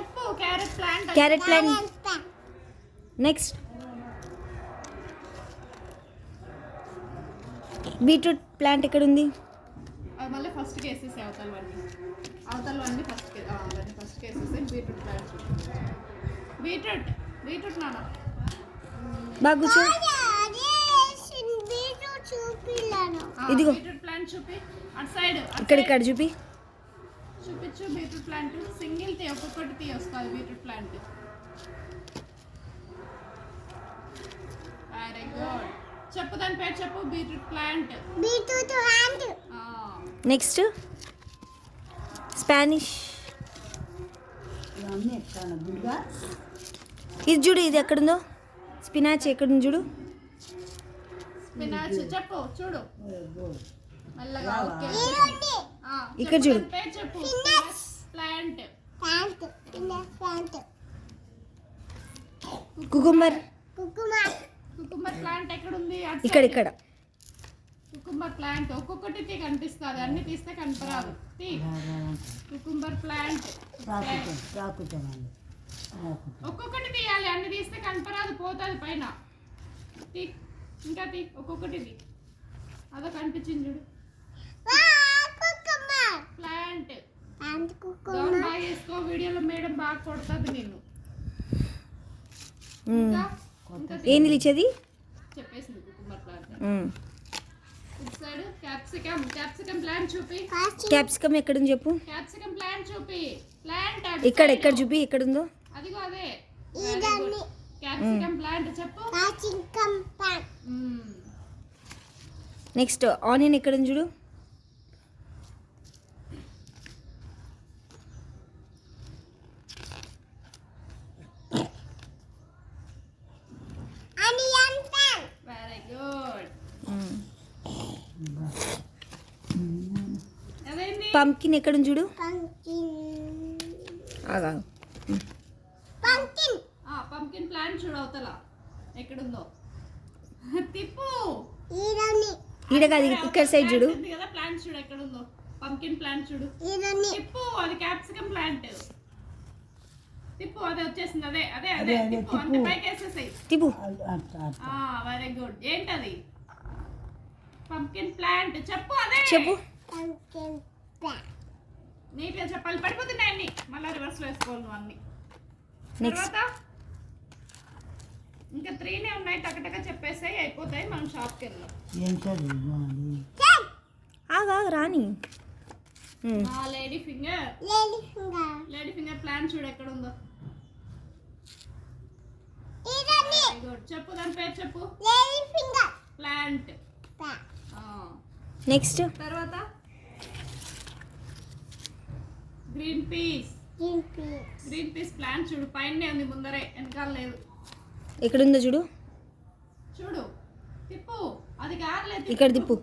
చెప్పు carrot plant. Carrot plant. Next beetroot plant ఎక్కడ ఉంది? అది మళ్ళీ ఫస్ట్కి వేసేసి అవతలవన్నీ ఫస్ట్కి వేసేసి బీట్రూట్ ప్లాంట్. బీట్రూట్ నాన్న బాగా కూర్చో. ఇదిగో బీట్రూట్ ప్లాంట్ చూపి అటు సైడ్. ఇక్కడ చూపి చూపించు బీట్రూట్ ప్లాంట్. సింగిల్ తీ, ఒక్కొక్కటి తీ వస్తుంది బీట్రూట్ ప్లాంట్. Very good. చెప్పు దాని పేరు చెప్పు. Beetroot plant. Next Spanish. ఇది చూడు, ఇది ఎక్కడుందో. స్పినాచ్ ఎక్కడుంది చూడు. స్పినాచ్ చెప్పు చూడు మెల్లగా. ఓకే ఇక్కడ చూడు. పేరు చెప్పు. ప్లాంట్. కుకుంబర్. కుకుంబర్ ప్లాంట్ ఎక్కడ ఉంది? ఇక్కడ. కుకుంబర్ ప్లాంట్ ఒక్కొక్కటి కనిపిస్తుంది, అన్ని తీస్తే కనపరాదు. కుకుంబర్ ప్లాంట్ ఒక్కొక్కటి తీయాలి, అన్ని తీస్తే కనపరాదు, పోతుంది పైన. ఇంకా తీ, ఒక్కొక్కటి తీ. అదో కనిపించింది చూడు. ప్లాంట్. బాగా వేసుకో, వీడియోలో మేడం బాగా కొడుతుంది నిన్ను. ఏంది ఇచ్చేది? చెప్పేసింది కుకుంబర్ ప్లాంట్. ఇటు సైడ్ క్యాప్సికమ్ ప్లాంట్ చూపి. క్యాప్సికమ్ ఎక్కడుంది చెప్పు. క్యాప్సికమ్ ప్లాంట్ చూపి. ప్లాంట్ ఇక్కడ చూపి ఎక్కడుందో. అదిగో అదే క్యాప్సికమ్ ప్లాంట్ చెప్పు. నెక్స్ట్ ఆనియన్ ఎక్కడుంది చూడు. Very good. అదేంటి? పంకిన్ ఎక్కడుంది చూడు. పంకిన్ ప్లాంట్ చూడు అవతల ఎక్కడుందో. తిప్పు. ఈడ కాదు, ఇక్కడ సైడ్ చూడు. కదా ప్లాంట్ చూడు ఎక్కడుందో. పంకిన్ ప్లాంట్ చూడు. తిప్పు, అది క్యాప్సికమ్ ప్లాంట్. తిప్పు, అదే వచ్చేసింది. అదే తిప్పు, అంటే పైకి వేసేసాయి. తిప్పు. Very good. ఏంటది? పంకిన్ ప్లాంట్ చెప్పు. అదే చెప్పు. నీట్గా చెప్పాలి, పడిపోతున్నాయి అన్ని. మళ్ళీ రివర్స్ వేసుకోవాలి నువ్వు అన్ని. నెక్స్ట్ తర్వాత ఇంకా 3 ఉన్నాయి, టకటక చెప్పేసాయి, అయిపోతాయి. మనం షాప్కి వెళ్దాం. రాని. లేడీ ఫింగర్ ప్లాంట్ చూడు ఎక్కడ ఉందో. గుడ్. చెప్పు దాని పేరు చెప్పు. ప్లాంట్. నెక్స్ట్ తర్వాత గ్రీన్ పీస్ ప్లాంట్ చూడు. పైన ఉంది, ముందరే, వెనకాల లేదు. ఎక్కడుందో చూడు. చూడు, తిప్పు. అది కాదులేదు, ఇక్కడ తిప్పు.